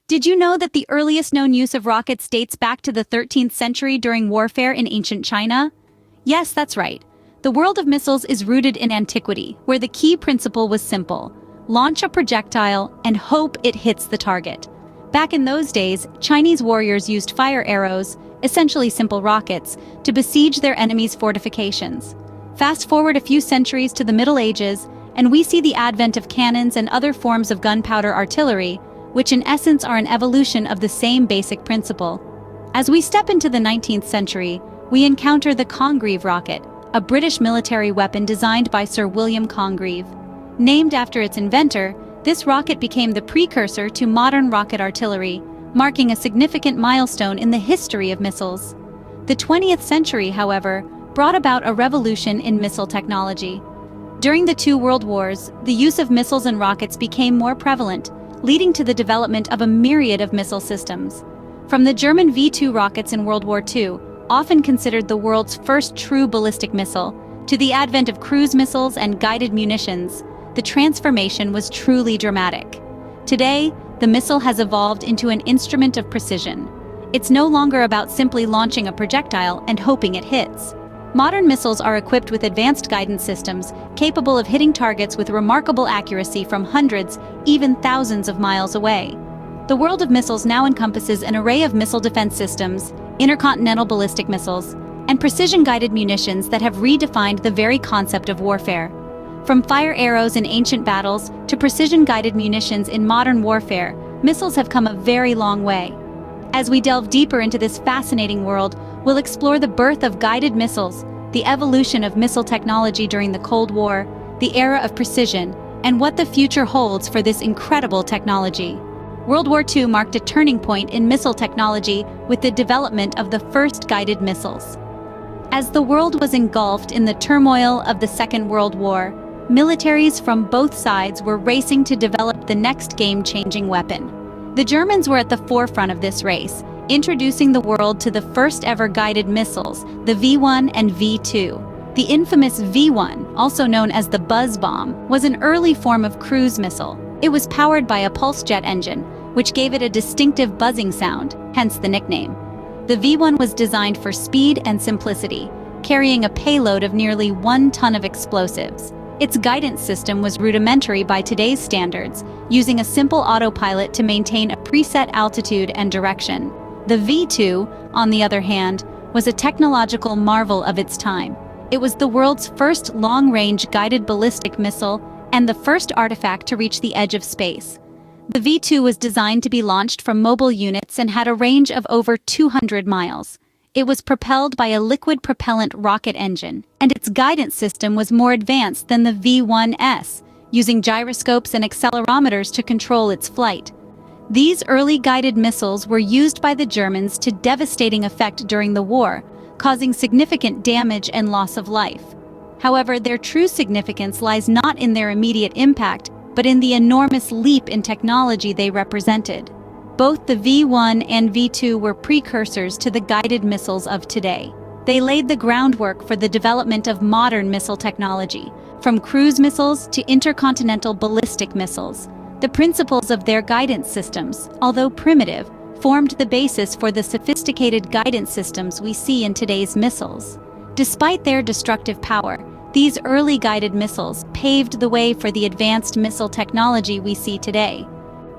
Did you know that the earliest known use of rockets dates back to the 13th century during warfare in ancient China? Yes, that's right. The world of missiles is rooted in antiquity, where the key principle was simple: launch a projectile and hope it hits the target. Back in those days, Chinese warriors used fire arrows, essentially simple rockets, to besiege their enemies' fortifications. Fast forward a few centuries to the Middle Ages, and we see the advent of cannons and other forms of gunpowder artillery, which in essence are an evolution of the same basic principle. As we step into the 19th century, we encounter the Congreve rocket, a British military weapon designed by Sir William Congreve. Named after its inventor, this rocket became the precursor to modern rocket artillery, marking a significant milestone in the history of missiles. The 20th century, however, brought about a revolution in missile technology. During the two world wars, the use of missiles and rockets became more prevalent, leading to the development of a myriad of missile systems. From the German V-2 rockets in World War II, often considered the world's first true ballistic missile, to the advent of cruise missiles and guided munitions, the transformation was truly dramatic. Today, the missile has evolved into an instrument of precision. It's no longer about simply launching a projectile and hoping it hits. Modern missiles are equipped with advanced guidance systems, capable of hitting targets with remarkable accuracy from hundreds, even thousands of miles away. The world of missiles now encompasses an array of missile defense systems, intercontinental ballistic missiles, and precision-guided munitions that have redefined the very concept of warfare. From fire arrows in ancient battles to precision-guided munitions in modern warfare, missiles have come a very long way. As we delve deeper into this fascinating world, we'll explore the birth of guided missiles, the evolution of missile technology during the Cold War, the era of precision, and what the future holds for this incredible technology. World War II marked a turning point in missile technology with the development of the first guided missiles. As the world was engulfed in the turmoil of the Second World War, militaries from both sides were racing to develop the next game-changing weapon. The Germans were at the forefront of this race, introducing the world to the first-ever guided missiles, the V-1 and V-2. The infamous V-1, also known as the buzz bomb, was an early form of cruise missile. It was powered by a pulse jet engine, which gave it a distinctive buzzing sound, hence the nickname. The V-1 was designed for speed and simplicity, carrying a payload of nearly 1 ton of explosives. Its guidance system was rudimentary by today's standards, using a simple autopilot to maintain a preset altitude and direction. The V-2, on the other hand, was a technological marvel of its time. It was the world's first long-range guided ballistic missile and the first artifact to reach the edge of space. The V-2 was designed to be launched from mobile units and had a range of over 200 miles. It was propelled by a liquid propellant rocket engine, and its guidance system was more advanced than the V-1S, using gyroscopes and accelerometers to control its flight. These early guided missiles were used by the Germans to devastating effect during the war, causing significant damage and loss of life. However, their true significance lies not in their immediate impact, but in the enormous leap in technology they represented. Both the V-1 and V-2 were precursors to the guided missiles of today. They laid the groundwork for the development of modern missile technology, from cruise missiles to intercontinental ballistic missiles. The principles of their guidance systems, although primitive, formed the basis for the sophisticated guidance systems we see in today's missiles. Despite their destructive power, these early guided missiles paved the way for the advanced missile technology we see today.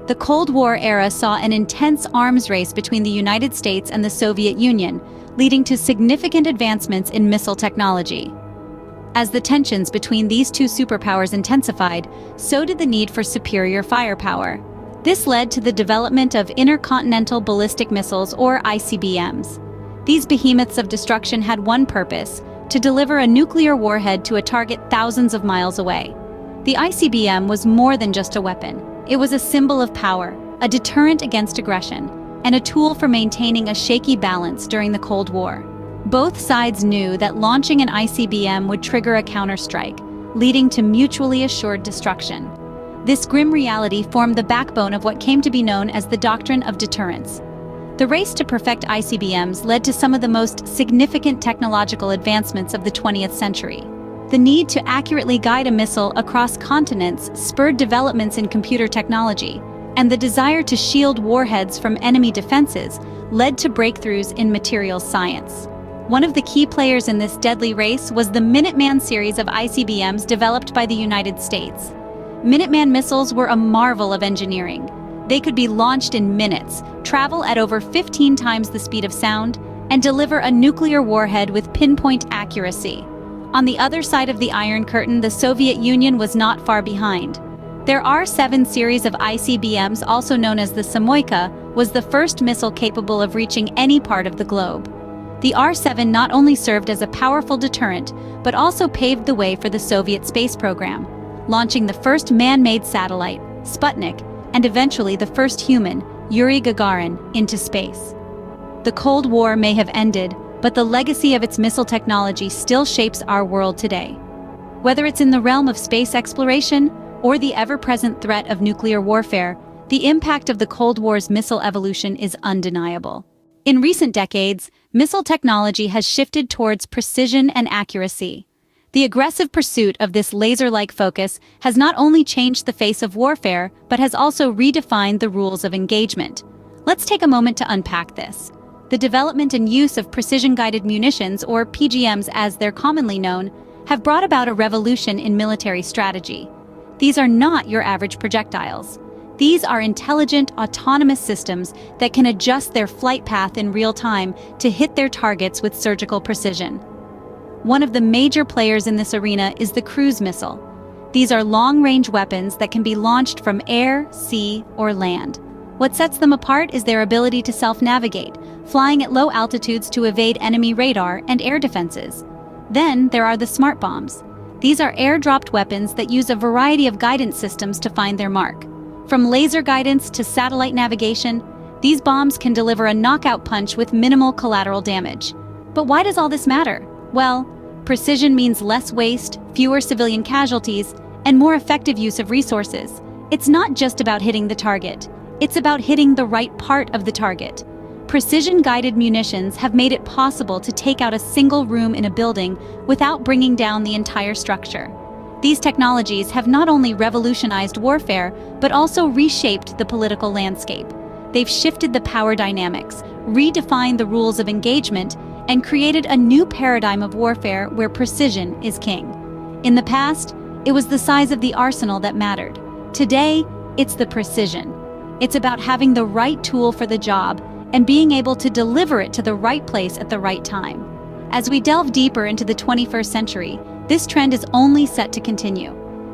The Cold War era saw an intense arms race between the United States and the Soviet Union, leading to significant advancements in missile technology. As the tensions between these two superpowers intensified, so did the need for superior firepower. This led to the development of intercontinental ballistic missiles, or ICBMs. These behemoths of destruction had one purpose: to deliver a nuclear warhead to a target thousands of miles away. The ICBM was more than just a weapon. It was a symbol of power, a deterrent against aggression, and a tool for maintaining a shaky balance during the Cold War. Both sides knew that launching an ICBM would trigger a counterstrike, leading to mutually assured destruction. This grim reality formed the backbone of what came to be known as the doctrine of deterrence. The race to perfect ICBMs led to some of the most significant technological advancements of the 20th century. The need to accurately guide a missile across continents spurred developments in computer technology, and the desire to shield warheads from enemy defenses led to breakthroughs in materials science. One of the key players in this deadly race was the Minuteman series of ICBMs developed by the United States. Minuteman missiles were a marvel of engineering. They could be launched in minutes, travel at over 15 times the speed of sound, and deliver a nuclear warhead with pinpoint accuracy. On the other side of the Iron Curtain, the Soviet Union was not far behind. Their R-7 series of ICBMs, also known as the Samoika, was the first missile capable of reaching any part of the globe. The R-7 not only served as a powerful deterrent, but also paved the way for the Soviet space program, launching the first man-made satellite, Sputnik, and eventually the first human, Yuri Gagarin, into space. The Cold War may have ended, but the legacy of its missile technology still shapes our world today. Whether it's in the realm of space exploration or the ever-present threat of nuclear warfare, the impact of the Cold War's missile evolution is undeniable. In recent decades, missile technology has shifted towards precision and accuracy. The aggressive pursuit of this laser-like focus has not only changed the face of warfare, but has also redefined the rules of engagement. Let's take a moment to unpack this. The development and use of precision-guided munitions, or PGMs as they're commonly known, have brought about a revolution in military strategy. These are not your average projectiles. These are intelligent, autonomous systems that can adjust their flight path in real time to hit their targets with surgical precision. One of the major players in this arena is the cruise missile. These are long-range weapons that can be launched from air, sea, or land. What sets them apart is their ability to self-navigate, flying at low altitudes to evade enemy radar and air defenses. Then there are the smart bombs. These are air-dropped weapons that use a variety of guidance systems to find their mark. From laser guidance to satellite navigation, these bombs can deliver a knockout punch with minimal collateral damage. But why does all this matter? Well, precision means less waste, fewer civilian casualties, and more effective use of resources. It's not just about hitting the target. It's about hitting the right part of the target. Precision-guided munitions have made it possible to take out a single room in a building without bringing down the entire structure. These technologies have not only revolutionized warfare, but also reshaped the political landscape. They've shifted the power dynamics, redefined the rules of engagement, and created a new paradigm of warfare where precision is king. In the past, it was the size of the arsenal that mattered. Today, it's the precision. It's about having the right tool for the job and being able to deliver it to the right place at the right time. As we delve deeper into the 21st century, this trend is only set to continue.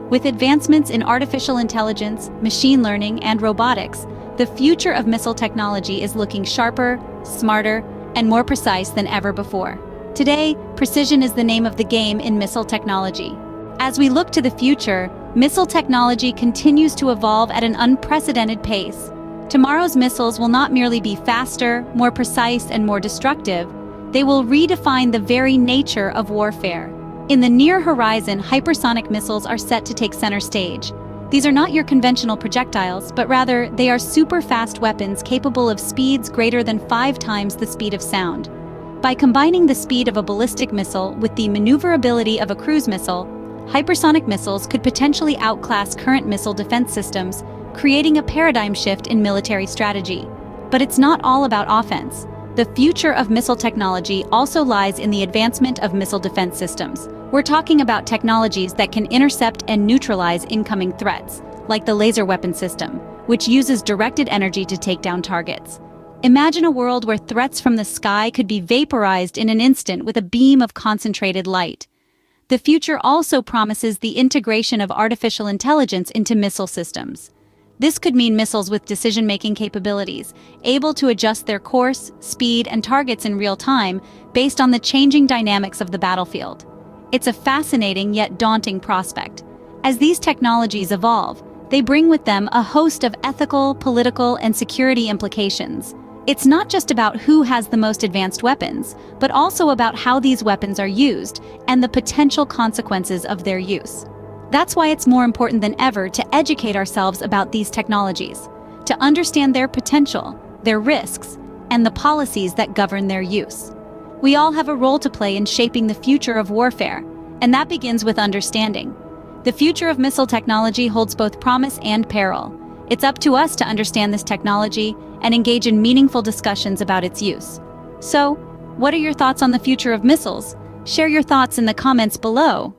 With advancements in artificial intelligence, machine learning, and robotics, the future of missile technology is looking sharper, smarter, and more precise than ever before. Today, precision is the name of the game in missile technology. As we look to the future, missile technology continues to evolve at an unprecedented pace. Tomorrow's missiles will not merely be faster, more precise, and more destructive. They will redefine the very nature of warfare. In the near horizon, hypersonic missiles are set to take center stage. These are not your conventional projectiles, but rather they are super-fast weapons capable of speeds greater than 5 times the speed of sound. By combining the speed of a ballistic missile with the maneuverability of a cruise missile, hypersonic missiles could potentially outclass current missile defense systems, creating a paradigm shift in military strategy. But it's not all about offense. The future of missile technology also lies in the advancement of missile defense systems. We're talking about technologies that can intercept and neutralize incoming threats, like the laser weapon system, which uses directed energy to take down targets. Imagine a world where threats from the sky could be vaporized in an instant with a beam of concentrated light. The future also promises the integration of artificial intelligence into missile systems. This could mean missiles with decision-making capabilities, able to adjust their course, speed, and targets in real time based on the changing dynamics of the battlefield. It's a fascinating yet daunting prospect. As these technologies evolve, they bring with them a host of ethical, political, and security implications. It's not just about who has the most advanced weapons, but also about how these weapons are used and the potential consequences of their use. That's why it's more important than ever to educate ourselves about these technologies, to understand their potential, their risks, and the policies that govern their use. We all have a role to play in shaping the future of warfare, and that begins with understanding. The future of missile technology holds both promise and peril. It's up to us to understand this technology and engage in meaningful discussions about its use. So, what are your thoughts on the future of missiles? Share your thoughts in the comments below.